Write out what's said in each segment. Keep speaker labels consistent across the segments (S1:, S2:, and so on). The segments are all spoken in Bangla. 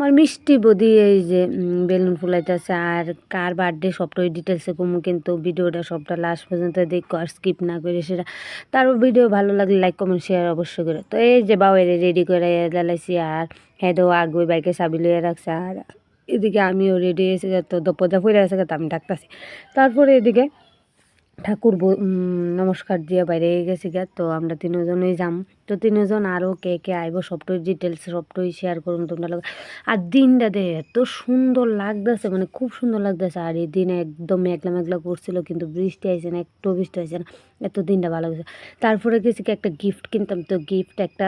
S1: আর মিষ্টি বদি এই যে বেলুন ফুলাইতেছে আর কার বার্থডে সবটাই ডিটেলসে কমু, কিন্তু ভিডিওটা সবটা লাস্ট পর্যন্ত দেখো আর স্কিপ না করে সেটা। তারও ভিডিও ভালো লাগলে লাইক কমেন্ট শেয়ার অবশ্যই করে। তো এই যে বাউরে রেডি করে জ্বালাইছি আর হেঁটেও আগুই বাইকে চাবি লইয়া রাখছে, আর এদিকে আমিও রেডি হয়েছি, তো দপদা ফুরে আছে তো আমি ডাকতেছি। তারপরে এদিকে ঠাকুর নমস্কার দিয়ে বাইরে গেছি গা। তো আমরা তিনজনই যাম, তো তিনজন আরও কে কে আইব সবটাই ডিটেলস সবটাই শেয়ার করুন তোমরা লোক। আর দিনটা দেখে এত সুন্দর লাগতেছে, মানে খুব সুন্দর লাগতেছে। আর এই দিনে একদম মেঘলা মেঘলা করছিল, কিন্তু বৃষ্টি আইছে না, একটু বৃষ্টি হয়েছে না, এত দিনটা ভালো গেছে। তারপরে গেছি কি একটা গিফট কিনতাম, তো গিফট একটা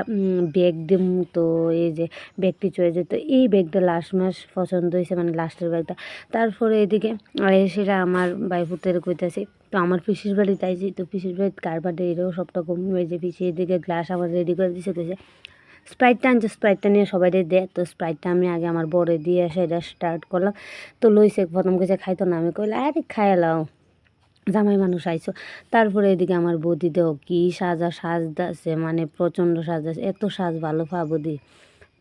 S1: ব্যাগ দিম। তো এই যে ব্যাগটি চলে যেত, এই ব্যাগটা লাস্ট মাস পছন্দ হয়েছে, মানে লাস্টের ব্যাগটা। তারপরে এদিকে সেটা আমার বাইপুতের কইতাছি। তো আমার পিসির বাড়িতে আইছি, তো পিসির বাড়িতে কার বার্থডে এরও সবটা কম হয়েছে। পিসি এদিকে গ্লাস আমার রেডি করে দিছে, কইছে স্প্রাইটটা আনছে, স্প্রাইটটা নিয়ে সবাই দে। তো স্প্রাইটটা আমি আগে আমার বরে দিয়ে সেটা স্টার্ট করলাম। তো লইছে প্রথম কিছু খাইতো না, আমি কইলে আরে খাইয়া লাও, জামাই মানুষ আইছো। তারপরে এদিকে আমার বৌদি দেহ কি সাজদাছে, মানে প্রচণ্ড সাজদাছে, এত সাজ ভালো পা বৌদি।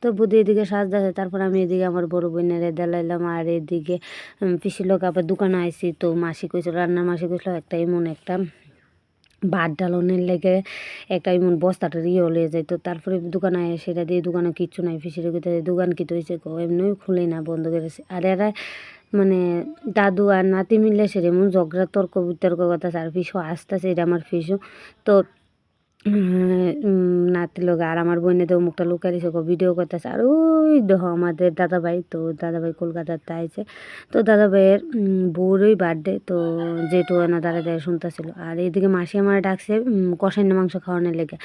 S1: তো বৌদি এদিকে সাজদাছে, তারপর আমি এদিকে আমার বড় বোনের দেলাইলাম। আর এদিকে পিসির লোক আবার দোকানে আইসি। তো মাসি কইছিল, রান্নার মাসি কইছিল একটা এমন একটা ভাত ডালনের লেগে একটা এমন বস্তাটা ইয়ে হলে যায়। তো তারপরে দোকানে সেটা দিয়ে দোকানে কিচ্ছু নাই, পিসির দোকান কি হয়েছে এমনি খুলে না, বন্ধ করেছে। আর এরা মানে দাদু আর নাতি মিললে সে এমন ঝগড়া তর্ক বিতর্ক কথা। আর পিসু আসতেছে, এটা আমার পিসু। তো নাতি লোক আর আমার বোনে তো মুখটা লুকাই দিছে, ভিডিও করতেছে। আর ওই দেখো আমাদের দাদাভাই, তো দাদাভাই কলকাতাতে আইছে। তো দাদাভাইয়ের বউরই বার্থডে, তো যেটু না দাঁড়ায় শুনতেছিল। আর এইদিকে মাসি আমার ডাকছে কষাইনা মাংস খাওয়ানোর লেগে।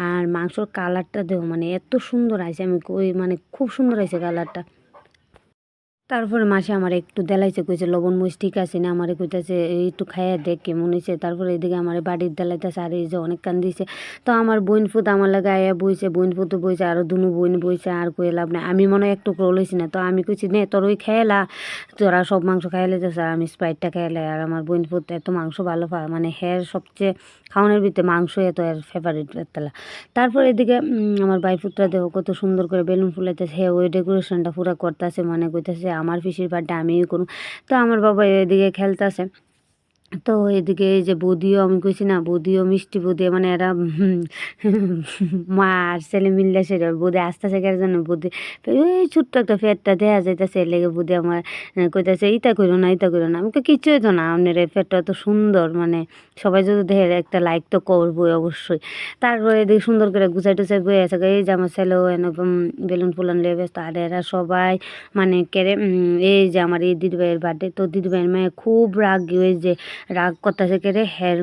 S1: আর মাংসর কালারটা দেখো, মানে এত সুন্দর আইছে, আমি কই মানে খুব সুন্দর আইছে কালারটা। তারপরে মাসি আমার একটু দেলাইছে, কইছে লবণ মরিচ ঠিক আছে না, আমারে কইতাছে একটু খাইয়া দেখ কেমন হয়েছে। তারপরে এদিকে আমার বাড়ির দেলাইতেছে, আর এই যে অনেক কান দিয়েছে। তো আমার বোন ফুত আমার লাগে আয়া বইছে, বোন ফুতো বইছে, আরও দুনু বোন বইছে। আর কই লাভ নাই, আমি মনে হয় একটু লইছি না। তো আমি কইছি নে তোর ওই খেয়েলা, তোরা সব মাংস খাইলে যাচ্ছে, আর আমি স্প্রাইটটা খাইলে। আর আমার বোন ফুত এত মাংস ভালো পায়, মানে হের সবচেয়ে খাওয়ানোর ভিতরে মাংস এত এর ফেভারিট তেলা। তারপর এদিকে আমার বাইফুতরা দেখো কত সুন্দর করে বেলুন ফুলাইতেছে, হ্যাঁ ওই ডেকোরেশনটা পুরা করতেছে, মানে কইতাছে আমার পিসির বার্থডে আমিই করুন। তো আমার বাবা এদিকে খেলতেছে। তো এদিকে এই যে বৌদিও, আমি কইছি না বৌদিও মিষ্টি বৌদি, মানে এরা মা আর ছেলে মিললে সেটা বৌদি আসতেছে কেন জন্য বৌদি ওই ছোট্ট একটা ফেটটা দেওয়া যাইতেছে, লেগে বৌদি আমার কইতাছে ইটা করো না ইটা করো না। আমি কিছু হইতো না, আপনার এই ফেটটা এত সুন্দর, মানে সবাই যদি দেখে একটা লাইক তো করবোই অবশ্যই। তারপরে এদিকে সুন্দর করে গুছাই টুছাই বয়ে আছে, এই যে আমার ছেলেও এরকম বেলুন ফুলান লেগে ব্যস্ত। আর এরা সবাই মানে কেড়ে এই যে আমার এই দিদিভাইয়ের বার্থডে, তো দিদিভাইয়ের মেয়ে খুব রাগ, ওই যে রাগ করতেছে কেড়ে হের